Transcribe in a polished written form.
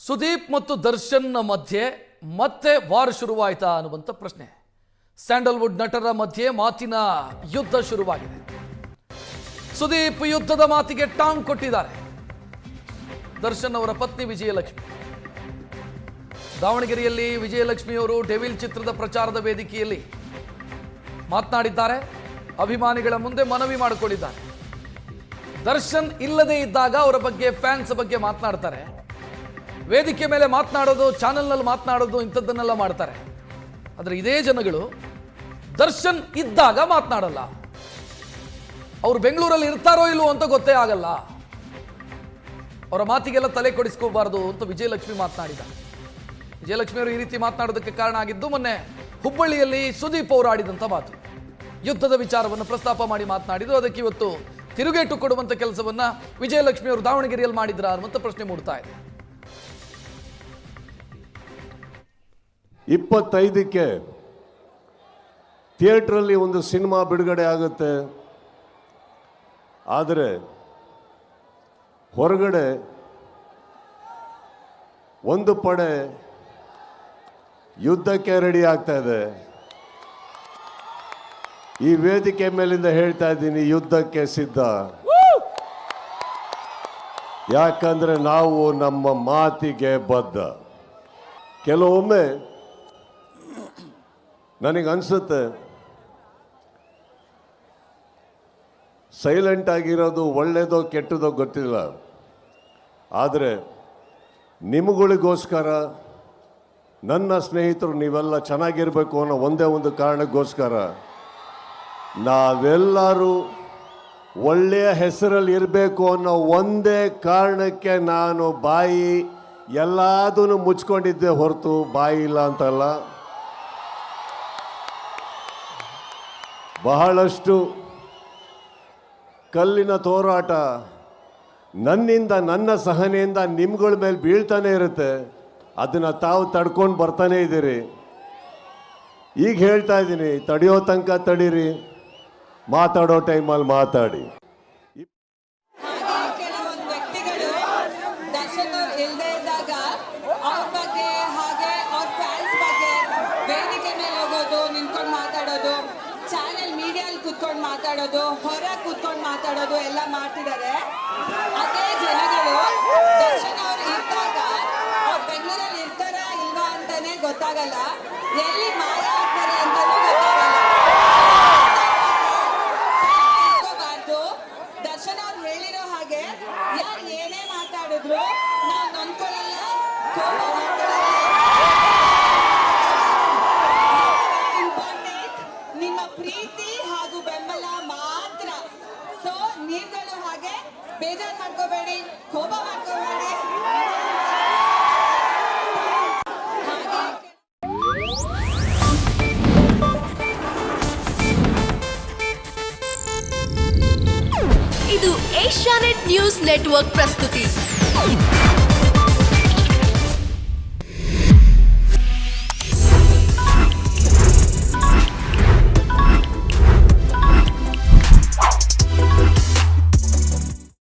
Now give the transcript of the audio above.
ಸುದೀಪ್ ಮತ್ತು ದರ್ಶನ್ನ ಮಧ್ಯೆ ಮತ್ತೆ ವಾರ್ ಶುರುವಾಯಿತಾ ಅನ್ನುವಂಥ ಪ್ರಶ್ನೆ. ಸ್ಯಾಂಡಲ್ವುಡ್ ನಟರ ಮಧ್ಯೆ ಮಾತಿನ ಯುದ್ಧ ಶುರುವಾಗಿದೆ. ಸುದೀಪ್ ಯುದ್ಧದ ಮಾತಿಗೆ ಟಾಂಗ್ ಕೊಟ್ಟಿದ್ದಾರೆ. ದರ್ಶನ್ ಅವರ ಪತ್ನಿ ವಿಜಯಲಕ್ಷ್ಮಿ ದಾವಣಗೆರೆಯಲ್ಲಿ ವಿಜಯಲಕ್ಷ್ಮಿಯವರು ಡೆವಿಲ್ ಚಿತ್ರದ ಪ್ರಚಾರದ ವೇದಿಕೆಯಲ್ಲಿ ಮಾತನಾಡಿದ್ದಾರೆ. ಅಭಿಮಾನಿಗಳ ಮುಂದೆ ಮನವಿ ಮಾಡಿಕೊಂಡಿದ್ದಾರೆ. ದರ್ಶನ್ ಇಲ್ಲದೆ ಇದ್ದಾಗ ಅವರ ಬಗ್ಗೆ, ಫ್ಯಾನ್ಸ್ ಬಗ್ಗೆ ಮಾತನಾಡ್ತಾರೆ. ವೇದಿಕೆ ಮೇಲೆ ಮಾತನಾಡೋದು, ಚಾನೆಲ್ನಲ್ಲಿ ಮಾತನಾಡೋದು, ಇಂಥದ್ದನ್ನೆಲ್ಲ ಮಾಡ್ತಾರೆ. ಆದರೆ ಇದೇ ಜನಗಳು ದರ್ಶನ್ ಇದ್ದಾಗ ಮಾತನಾಡಲ್ಲ. ಅವರು ಬೆಂಗಳೂರಲ್ಲಿ ಇರ್ತಾರೋ ಇಲ್ವೋ ಅಂತ ಗೊತ್ತೇ ಆಗಲ್ಲ. ಅವರ ಮಾತಿಗೆಲ್ಲ ತಲೆ ಕೊಡಿಸ್ಕೋಬಾರ್ದು ಅಂತ ವಿಜಯಲಕ್ಷ್ಮಿ ಮಾತನಾಡಿದ್ದಾರೆ. ವಿಜಯಲಕ್ಷ್ಮಿ ಅವರು ಈ ರೀತಿ ಮಾತನಾಡೋದಕ್ಕೆ ಕಾರಣ ಆಗಿದ್ದು ಮೊನ್ನೆ ಹುಬ್ಬಳ್ಳಿಯಲ್ಲಿ ಸುದೀಪ್ ಅವರು ಆಡಿದಂಥ ಮಾತು. ಯುದ್ಧದ ವಿಚಾರವನ್ನು ಪ್ರಸ್ತಾಪ ಮಾಡಿ ಮಾತನಾಡಿದ್ರು. ಅದಕ್ಕೆ ಇವತ್ತು ತಿರುಗೇಟು ಕೊಡುವಂಥ ಕೆಲಸವನ್ನ ವಿಜಯಲಕ್ಷ್ಮಿ ಅವರು ದಾವಣಗೆರೆಯಲ್ಲಿ ಮಾಡಿದ್ರ ಅನ್ನುವಂಥ ಪ್ರಶ್ನೆ ಮೂಡ್ತಾ ಇದೆ. 25ಕ್ಕೆ ಥಿಯೇಟ್ರಲ್ಲಿ ಒಂದು ಸಿನಿಮಾ ಬಿಡುಗಡೆ ಆಗುತ್ತೆ. ಆದರೆ ಹೊರಗಡೆ ಒಂದು ಪಡೆ ಯುದ್ಧಕ್ಕೆ ರೆಡಿ ಆಗ್ತಾ ಇದೆ. ಈ ವೇದಿಕೆ ಮೇಲಿಂದ ಹೇಳ್ತಾ ಇದ್ದೀನಿ, ಯುದ್ಧಕ್ಕೆ ಸಿದ್ಧ. ಯಾಕಂದ್ರೆ ನಾವು ನಮ್ಮ ಮಾತಿಗೆ ಬದ್ಧ. ಕೆಲವೊಮ್ಮೆ ನನಗನ್ಸುತ್ತೆ ಸೈಲೆಂಟ್ ಆಗಿರೋದು ಒಳ್ಳೆಯದೋ ಕೆಟ್ಟದೋ ಗೊತ್ತಿಲ್ಲ. ಆದರೆ ನಿಮಗಳಿಗೋಸ್ಕರ, ನನ್ನ ಸ್ನೇಹಿತರು ನೀವೆಲ್ಲ ಚೆನ್ನಾಗಿರಬೇಕು ಅನ್ನೋ ಒಂದೇ ಒಂದು ಕಾರಣಕ್ಕೋಸ್ಕರ ನಾವೆಲ್ಲರೂ ಒಳ್ಳೆಯ ಹೆಸರಲ್ಲಿ ಇರಬೇಕು ಅನ್ನೋ ಒಂದೇ ಕಾರಣಕ್ಕೆ ನಾನು ಬಾಯಿ ಎಲ್ಲದನ್ನು ಮುಚ್ಕೊಂಡಿದ್ದೆ ಹೊರತು ಬಾಯಿ ಇಲ್ಲ ಅಂತಲ್ಲ. ಬಹಳಷ್ಟು ಕಲ್ಲಿನ ತೋರಾಟ ನನ್ನಿಂದ, ನನ್ನ ಸಹನೆಯಿಂದ ನಿಮ್ಗಳ ಮೇಲೆ ಬೀಳ್ತಾನೆ ಇರುತ್ತೆ. ಅದನ್ನು ತಾವು ತಡ್ಕೊಂಡು ಬರ್ತಾನೆ ಇದ್ದೀರಿ. ಈಗ ಹೇಳ್ತಾ ಇದ್ದೀನಿ, ತಡೆಯೋ ತನಕ ತಡೀರಿ, ಮಾತಾಡೋ ಟೈಮಲ್ಲಿ ಮಾತಾಡಿ. ಕೆಲವೊಂದು ವ್ಯಕ್ತಿಗಳು ದರ್ಶನ್ ಅವ್ರು ಇಲ್ಲದೆ ಇದ್ದಾಗ ಅವ್ರ ಬಗ್ಗೆ, ಹಾಗೆ ಅವ್ರ ಫ್ಯಾನ್ಸ್ ಬಗ್ಗೆ ವೇದಿಕೆ ಮೇಲೆ ಹೋಗೋದು, ನಿಂತ್ಕೊಂಡು ಮಾತಾಡೋದು, ಚಾನೆಲ್ ಮೀಡಿಯಲ್ಲಿ ಕೂತ್ಕೊಂಡು ಮಾತಾಡೋದು, ಹೊರ ಕೂತ್ಕೊಂಡು ಮಾತಾಡೋದು ಎಲ್ಲ ಮಾಡ್ತಿದ್ದಾರೆ. ಅದೇ ಜನಗಳು ದರ್ಶನ್ ಅವ್ರು ಇದ್ದಾಗ ಅವ್ರು ಬೆಂಗಳೂರಲ್ಲಿ ಇರ್ತಾರಾ ಇಲ್ವಾ ಅಂತಾನೆ ಗೊತ್ತಾಗಲ್ಲ, ಎಲ್ಲಿ ಮಾಯ ಆಗ್ತಾರೆ ಅಂತಾನೂ ಗೊತ್ತಾಗಲ್ಲ. ದರ್ಶನ್ ಅವ್ರು ಹೇಳಿರೋ ಹಾಗೆ ಯಾರು ಏನೇ ಮಾತಾಡಿದ್ರು ನಾವು ನೊಂದ್ಕೊಳ್ಳಲ್ಲ, ಕೋಪ ಮಾಡ್ಕೊಳ್ಳಲ್ಲ. ಇಂಪಾರ್ಟೆಂಟ್ ನಿಮ್ಮ ಪ್ರೀತಿ ಹಾಗೂ ಬೆಂಬಲ ಮಾತ್ರ. ಸೊ ನೀವುಗಳು ಹಾಗೆ ಬೇಜಾರು ಮಾಡ್ಕೋಬೇಡಿ, ಕೋಪ ಮಾಡ್ಕೋಬೇಡಿ. ಇದು ಏಷ್ಯಾನೆಟ್ ನ್ಯೂಸ್ ನೆಟ್ವರ್ಕ್ ಪ್ರಸ್ತುತಿ.